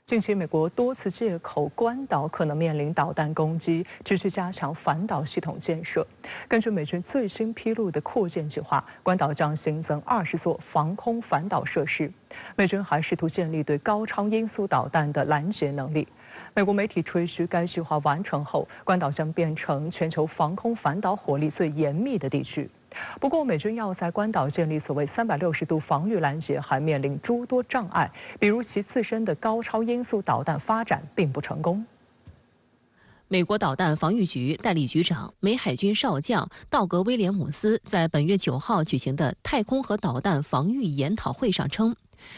近期，美国多次借口关岛可能面临导弹攻击，继续加强反导系统建设。根据美军最新披露的扩建计划，关岛将新增20座防空反导设施。美军还试图建立对高超音速导弹的拦截能力。美国媒体吹嘘，该计划完成后，关岛将变成全球防空反导火力最严密的地区。不过，美军要在关岛建立所谓360度防御拦截，还面临诸多障碍，比如其自身的高超音速导弹发展并不成功。美国导弹防御局代理局长、美海军少将道格·威廉姆斯在本月9号举行的太空和导弹防御研讨会上称，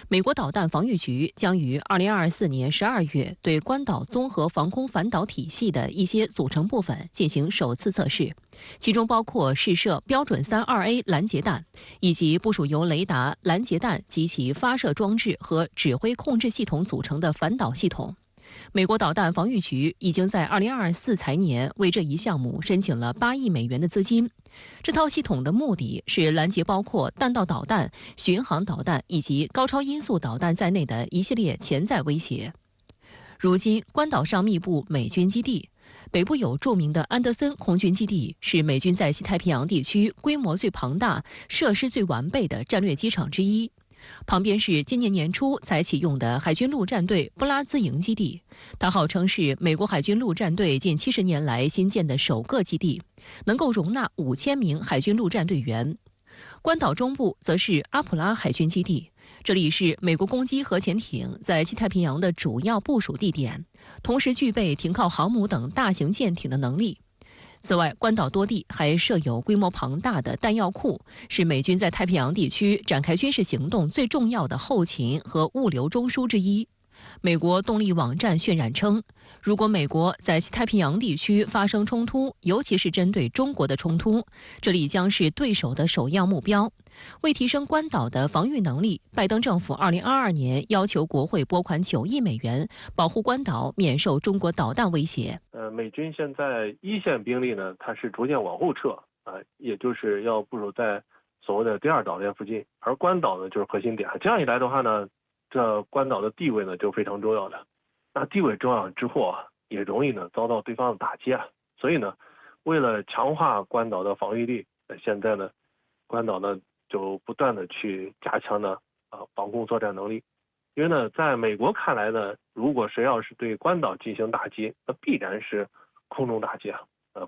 美国导弹防御局将于2024年12月对关岛综合防空反导体系的一些组成部分进行首次测试，其中包括试射标准32A 拦截弹，以及部署由雷达、拦截弹及其发射装置和指挥控制系统组成的反导系统。美国导弹防御局已经在2024财年为这一项目申请了8亿美元的资金。这套系统的目的是拦截包括弹道导弹、巡航导弹以及高超音速导弹在内的一系列潜在威胁。如今，关岛上密布美军基地，北部有著名的安德森空军基地，是美军在西太平洋地区规模最庞大、设施最完备的战略机场之一。旁边是今年年初才启用的海军陆战队布拉兹营基地，它号称是美国海军陆战队近70年来新建的首个基地，能够容纳5000名海军陆战队员。关岛中部则是阿普拉海军基地，这里是美国攻击核潜艇在西太平洋的主要部署地点，同时具备停靠航母等大型舰艇的能力。此外，关岛多地还设有规模庞大的弹药库，是美军在太平洋地区展开军事行动最重要的后勤和物流中枢之一。美国动力网站渲染称，如果美国在西太平洋地区发生冲突，尤其是针对中国的冲突，这里将是对手的首要目标。为提升关岛的防御能力，拜登政府2022年要求国会拨款9亿美元，保护关岛免受中国导弹威胁。美军现在一线兵力呢，它是逐渐往后撤也就是要部署在所谓的第二岛链附近，而关岛呢就是核心点。这样一来的话呢，这关岛的地位呢就非常重要了。那地位重要之后也容易呢遭到对方的打击所以呢，为了强化关岛的防御力，现在呢，关岛呢就不断的去加强呢防空作战能力。因为呢，在美国看来呢，如果谁要是对关岛进行打击，那必然是空中打击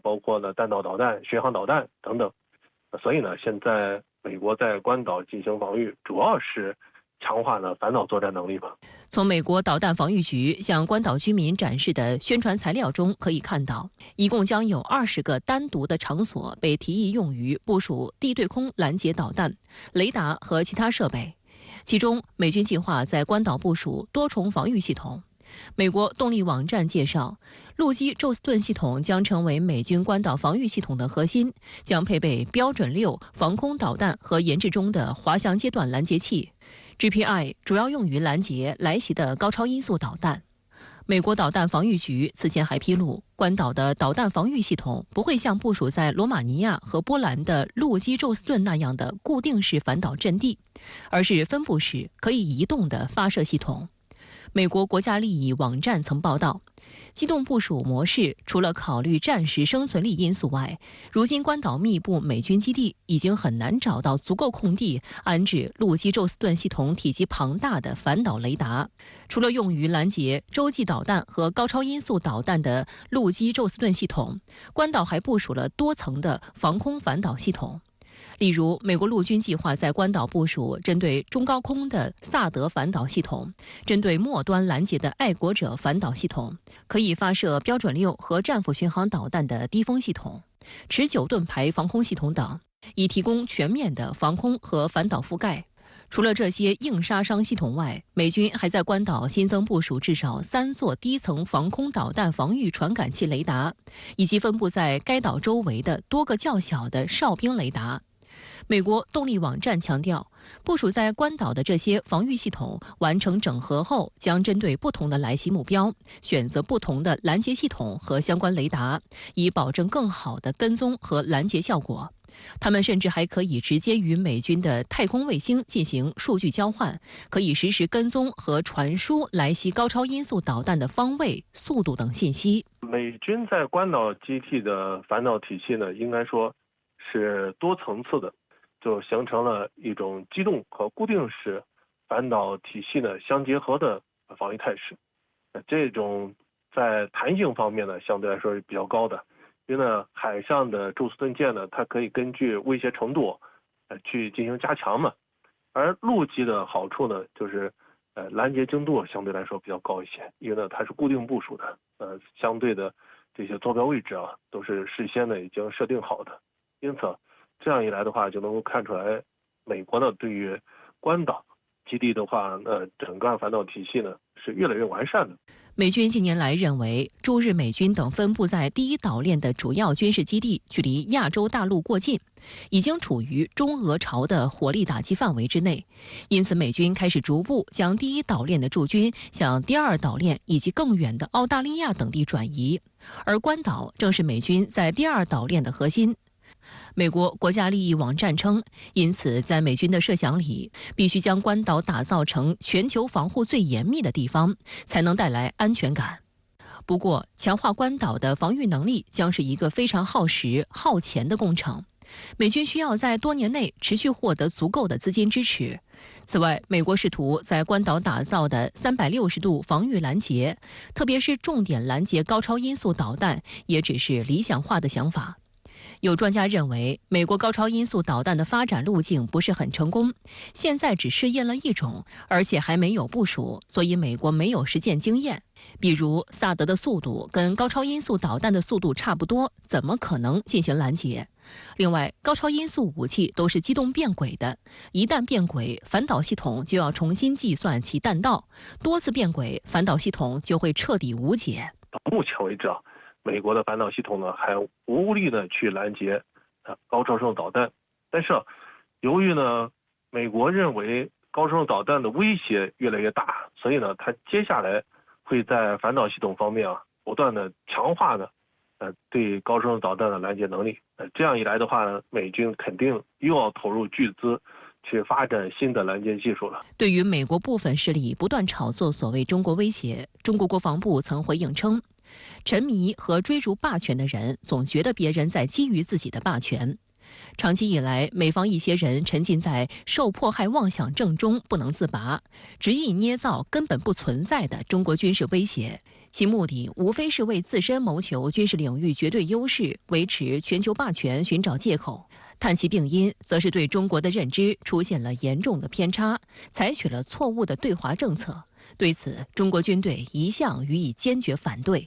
包括呢弹道导弹、巡航导弹等等。所以呢，现在美国在关岛进行防御，主要是强化了反导作战能力吧。从美国导弹防御局向关岛居民展示的宣传材料中可以看到，一共将有20个单独的场所被提议用于部署地对空拦截导弹、雷达和其他设备。其中，美军计划在关岛部署多重防御系统。美国动力网站介绍，陆基宙斯盾系统将成为美军关岛防御系统的核心，将配备标准6防空导弹和研制中的滑翔阶段拦截器。GPI 主要用于拦截来袭的高超音速导弹。美国导弹防御局此前还披露，关岛的导弹防御系统不会像部署在罗马尼亚和波兰的陆基宙斯盾那样的固定式反导阵地，而是分布式可以移动的发射系统。美国国家利益网站曾报道，机动部署模式除了考虑战时生存力因素外，如今关岛密布美军基地，已经很难找到足够空地安置陆基宙斯盾系统体积庞大的反导雷达。除了用于拦截洲际导弹和高超音速导弹的陆基宙斯盾系统，关岛还部署了多层的防空反导系统。例如，美国陆军计划在关岛部署针对中高空的萨德反导系统，针对末端拦截的爱国者反导系统，可以发射标准6和战斧巡航导弹的低风系统、持久盾牌防空系统等，以提供全面的防空和反导覆盖。除了这些硬杀伤系统外，美军还在关岛新增部署至少3座低层防空导弹防御传感器雷达，以及分布在该岛周围的多个较小的哨兵雷达。美国动力网站强调，部署在关岛的这些防御系统完成整合后，将针对不同的来袭目标，选择不同的拦截系统和相关雷达，以保证更好的跟踪和拦截效果。他们甚至还可以直接与美军的太空卫星进行数据交换，可以实时跟踪和传输来袭高超音速导弹的方位、速度等信息。美军在关岛基地的反导体系呢，应该说是多层次的，就形成了一种机动和固定式反导体系呢相结合的防御态势。这种在弹性方面呢，相对来说是比较高的。因为呢，海上的宙斯盾舰呢，它可以根据威胁程度，去进行加强嘛。而陆基的好处呢，就是拦截精度相对来说比较高一些，因为呢它是固定部署的，相对的这些坐标位置啊，都是事先呢已经设定好的。因此，这样一来的话，就能够看出来，美国呢对于关岛基地的话，整个反导体系呢是越来越完善的。美军近年来认为，驻日美军等分布在第一岛链的主要军事基地距离亚洲大陆过近，已经处于中俄朝的火力打击范围之内，因此美军开始逐步将第一岛链的驻军向第二岛链以及更远的澳大利亚等地转移，而关岛正是美军在第二岛链的核心。美国国家利益网站称，因此在美军的设想里，必须将关岛打造成全球防护最严密的地方，才能带来安全感。不过，强化关岛的防御能力将是一个非常耗时、耗钱的工程。美军需要在多年内持续获得足够的资金支持。此外，美国试图在关岛打造的360度防御拦截，特别是重点拦截高超音速导弹，也只是理想化的想法。有专家认为，美国高超音速导弹的发展路径不是很成功，现在只试验了一种，而且还没有部署，所以美国没有实践经验。比如，萨德的速度跟高超音速导弹的速度差不多，怎么可能进行拦截？另外，高超音速武器都是机动变轨的，一旦变轨，反导系统就要重新计算其弹道，多次变轨，反导系统就会彻底无解。到目前为止啊，美国的反导系统呢还无力的去拦截高超声导弹，但是由于呢美国认为高超声导弹的威胁越来越大，所以呢它接下来会在反导系统方面啊不断的强化的对高超声导弹的拦截能力。这样一来的话呢，美军肯定又要投入巨资去发展新的拦截技术了。对于美国部分势力不断炒作所谓中国威胁，中国国防部曾回应称，沉迷和追逐霸权的人总觉得别人在觊觎自己的霸权。长期以来，美方一些人沉浸在受迫害妄想症中不能自拔，执意捏造根本不存在的中国军事威胁，其目的无非是为自身谋求军事领域绝对优势、维持全球霸权寻找借口。探其病因，则是对中国的认知出现了严重的偏差，采取了错误的对华政策。对此，中国军队一向予以坚决反对。